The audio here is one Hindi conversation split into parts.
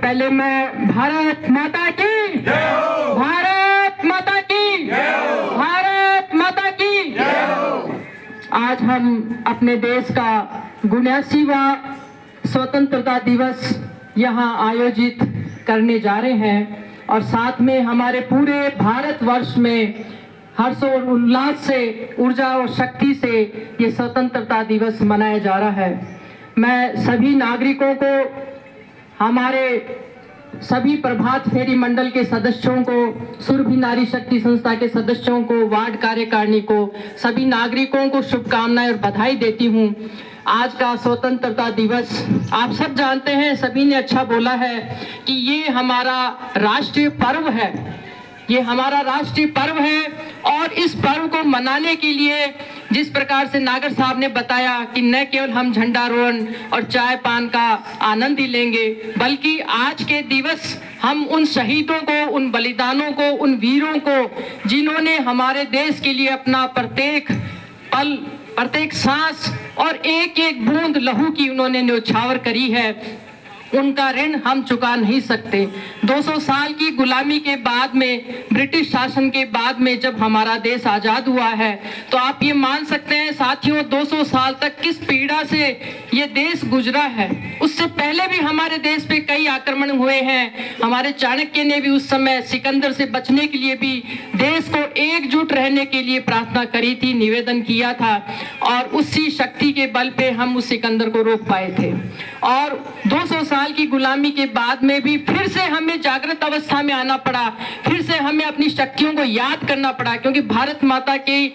पहले मैं भारत माता की जय हो, भारत माता की जय हो, भारत माता की जय हो। आज हम अपने देश का 79वां स्वतंत्रता दिवस यहाँ आयोजित करने जा रहे हैं और साथ में हमारे पूरे भारतवर्ष में हर्ष और उल्लास से, ऊर्जा और शक्ति से ये स्वतंत्रता दिवस मनाया जा रहा है। मैं सभी नागरिकों को, हमारे सभी प्रभात फेरी मंडल के सदस्यों को, सुरभि नारी शक्ति संस्था के सदस्यों को, वार्ड कार्यकारिणी को, सभी नागरिकों को शुभकामनाएं और बधाई देती हूँ। आज का स्वतंत्रता दिवस आप सब जानते हैं, सभी ने अच्छा बोला है कि ये हमारा राष्ट्रीय पर्व है, ये हमारा राष्ट्रीय पर्व है। और इस पर्व को मनाने के लिए जिस प्रकार से नागर साहब ने बताया कि न केवल हम झंडारोहण और चाय पान का आनंद ही लेंगे, बल्कि आज के दिवस हम उन शहीदों को, उन बलिदानों को, उन वीरों को जिन्होंने हमारे देश के लिए अपना प्रत्येक पल, प्रत्येक सांस और एक एक बूंद लहू की उन्होंने न्योछावर करी है, उनका ऋण हम चुका नहीं सकते। 200 साल की गुलामी के बाद में, ब्रिटिश शासन के बाद में जब हमारा देश आजाद हुआ है, तो आप ये मान सकते हैं साथियों, 200 साल तक किस पीड़ा से ये देश गुजरा है। उससे पहले भी हमारे देश पे कई आक्रमण हुए हैं। हमारे चाणक्य ने भी उस समय सिकंदर से बचने के लिए भी देश को एकजुट रहने के लिए प्रार्थना करी थी, निवेदन किया था, और उसी शक्ति के बल पे हम उस सिकंदर को रोक पाए थे। और 200 साल की गुलामी के बाद में भी फिर से हमें जागृत अवस्था में आना पड़ा, फिर से हमें अपनी शक्तियों को याद करना पड़ा, क्योंकि भारत माता की,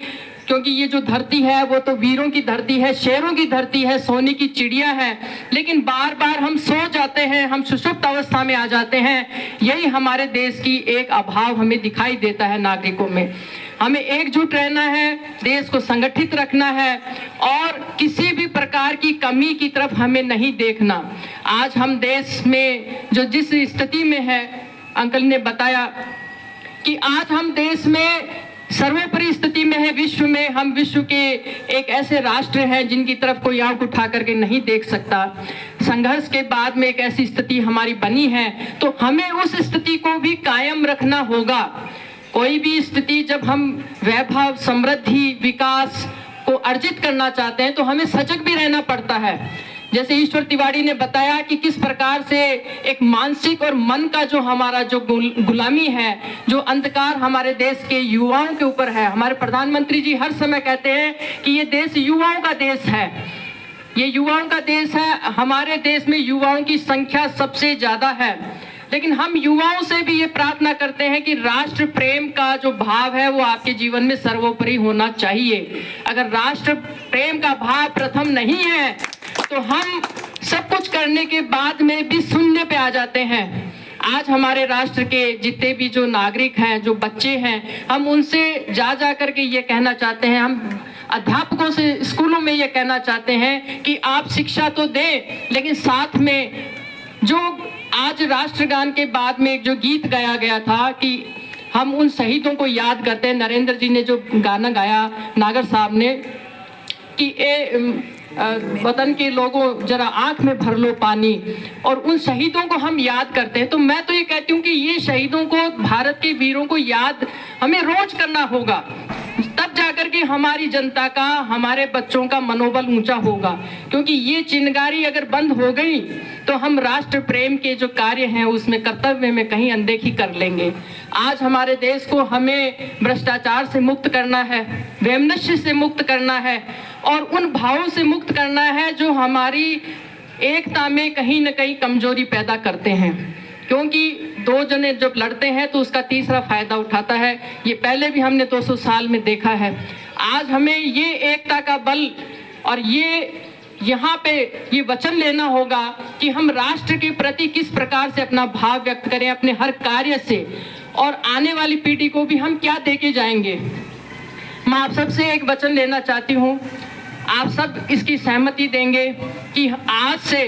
क्योंकि ये जो धरती है वो तो वीरों की धरती है, शेरों की धरती है, सोने की चिड़िया है, लेकिन बार बार हम सो जाते हैं, हम सुषुप्त अवस्था में आ जाते हैं। यही हमारे देश की एक अभाव हमें दिखाई देता है नागरिकों में। हमें एकजुट रहना है, देश को संगठित रखना है और किसी भी प्रकार की कमी की तरफ हमें नहीं देखना। आज हम देश में जो जिस स्थिति में है, अंकल ने बताया कि आज हम देश में सर्वोपरि स्थिति में है, विश्व में हम विश्व के एक ऐसे राष्ट्र हैं जिनकी तरफ कोई आंख उठा करके नहीं देख सकता। संघर्ष के बाद में एक ऐसी स्थिति हमारी बनी है, तो हमें उस स्थिति को भी कायम रखना होगा। कोई भी स्थिति, जब हम वैभव, समृद्धि, विकास को अर्जित करना चाहते हैं तो हमें सजग भी रहना पड़ता है। जैसे ईश्वर तिवारी ने बताया कि किस प्रकार से एक मानसिक और मन का जो हमारा जो गुलामी है, जो अंधकार हमारे देश के युवाओं के ऊपर है। हमारे प्रधानमंत्री जी हर समय कहते हैं कि ये देश युवाओं का देश है, ये युवाओं का देश है। हमारे देश में युवाओं की संख्या सबसे ज्यादा है, लेकिन हम युवाओं से भी ये प्रार्थना करते हैं कि राष्ट्र प्रेम का जो भाव है वो आपके जीवन में सर्वोपरि होना चाहिए। अगर राष्ट्र प्रेम का भाव प्रथम नहीं है तो हम सब कुछ करने के बाद में भी शून्य पे आ जाते हैं। आज हमारे राष्ट्र के जितने भी जो नागरिक हैं, जो बच्चे हैं, हम उनसे जा करके ये कहना चाहते हैं, हम अध्यापकों से स्कूलों में ये कहना चाहते हैं कि आप शिक्षा तो दें, लेकिन साथ में जो आज राष्ट्रगान के बाद में एक जो गीत गाया गया था कि हम उन शहीदों को याद करते हैं। नरेंद्र जी ने जो गाना गाया, नागर साहब ने, कि वतन के लोगों जरा आंख में भर लो पानी, और उन शहीदों को हम याद करते हैं। तो मैं तो ये कहती हूँ कि ये शहीदों को, भारत के वीरों को याद हमें रोज करना होगा, तब जाकर के हमारी जनता का, हमारे बच्चों का मनोबल ऊंचा होगा। क्योंकि ये चिंगारी अगर बंद हो गई तो हम राष्ट्र प्रेम के जो कार्य हैं उसमें कर्तव्य में कहीं अनदेखी कर लेंगे। आज हमारे देश को हमें भ्रष्टाचार से मुक्त करना है, वैमनस्य से मुक्त करना है और उन भावों से मुक्त करना है जो हमारी एकता में कहीं न कहीं कमजोरी पैदा करते हैं। क्योंकि दो जने जब लड़ते हैं तो उसका तीसरा फायदा उठाता है। ये पहले भी हमने 200 साल में देखा है। आज हमें ये एकता का बल और ये यहाँ पे ये वचन लेना होगा कि हम राष्ट्र के प्रति किस प्रकार से अपना भाव व्यक्त करें अपने हर कार्य से, और आने वाली पीढ़ी को भी हम क्या देके जाएंगे। मैं आप सबसे एक वचन लेना चाहती हूँ, आप सब इसकी सहमति देंगे कि आज से,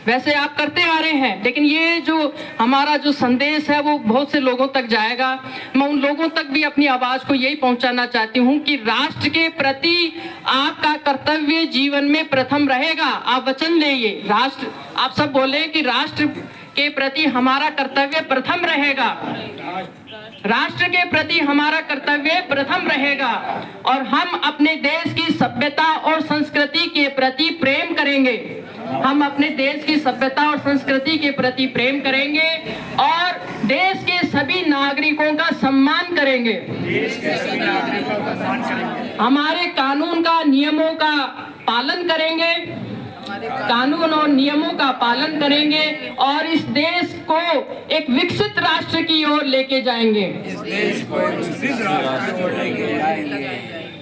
वैसे आप करते आ रहे हैं, लेकिन ये जो हमारा जो संदेश है वो बहुत से लोगों तक जाएगा। मैं उन लोगों तक भी अपनी आवाज को यही पहुंचाना चाहती हूं कि राष्ट्र के प्रति आपका कर्तव्य जीवन में प्रथम रहेगा। आप वचन लेंगे, राष्ट्र, आप सब बोले कि राष्ट्र के प्रति हमारा कर्तव्य प्रथम रहेगा। राष्ट्र के प्रति हमारा कर्तव्य प्रथम रहेगा और हम अपने देश की सभ्यता और संस्कृति के प्रति प्रेम करेंगे। हम अपने देश की सभ्यता और संस्कृति के प्रति प्रेम करेंगे और देश के सभी नागरिकों का सम्मान करेंगे। हमारे कानून का नियमों का पालन करेंगे, कानून और नियमों का पालन करेंगे और इस देश को एक विकसित राष्ट्र की ओर लेके जाएंगे।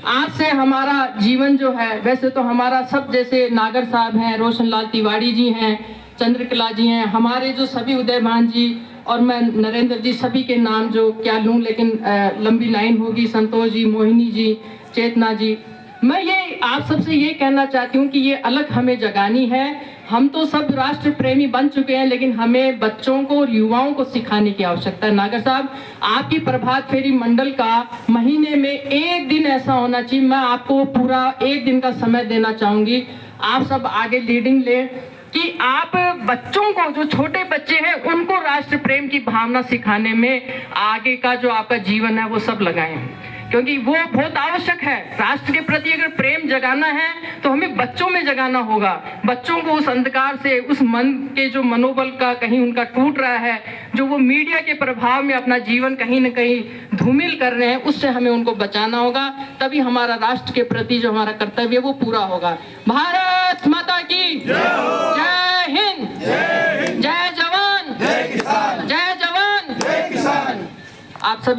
आज से हमारा जीवन जो है, वैसे तो हमारा सब, जैसे नागर साहब हैं, रोशन लाल तिवारी जी हैं, चंद्रकला जी हैं, हमारे जो सभी उदयभान जी और मैं नरेंद्र जी, सभी के नाम जो क्या लूं, लेकिन लंबी लाइन होगी, संतोष जी, मोहिनी जी, चेतना जी। मैं ये आप सबसे ये कहना चाहती हूँ कि ये अलग हमें जगानी है। हम तो सब राष्ट्र प्रेमी बन चुके हैं, लेकिन हमें बच्चों को और युवाओं को सिखाने की आवश्यकता है। नागर साहब, आपकी प्रभात फेरी मंडल का महीने में एक दिन ऐसा होना चाहिए। मैं आपको पूरा एक दिन का समय देना चाहूंगी। आप सब आगे लीडिंग ले कि आप बच्चों को, जो छोटे बच्चे हैं, उनको राष्ट्र प्रेम की भावना सिखाने में आगे का जो आपका जीवन है वो सब लगाएं, क्योंकि वो बहुत आवश्यक है। राष्ट्र के प्रति अगर प्रेम जगाना है तो हमें बच्चों में जगाना होगा। बच्चों को उस अंधकार से, उस मन के जो मनोबल का कहीं उनका टूट रहा है, जो वो मीडिया के प्रभाव में अपना जीवन कहीं न कहीं धूमिल कर रहे हैं, उससे हमें उनको बचाना होगा। तभी हमारा राष्ट्र के प्रति जो हमारा कर्तव्य है वो पूरा होगा। भारत माता की जय हिंद, जय जवान, जय जवान, जय किसान। आप सभी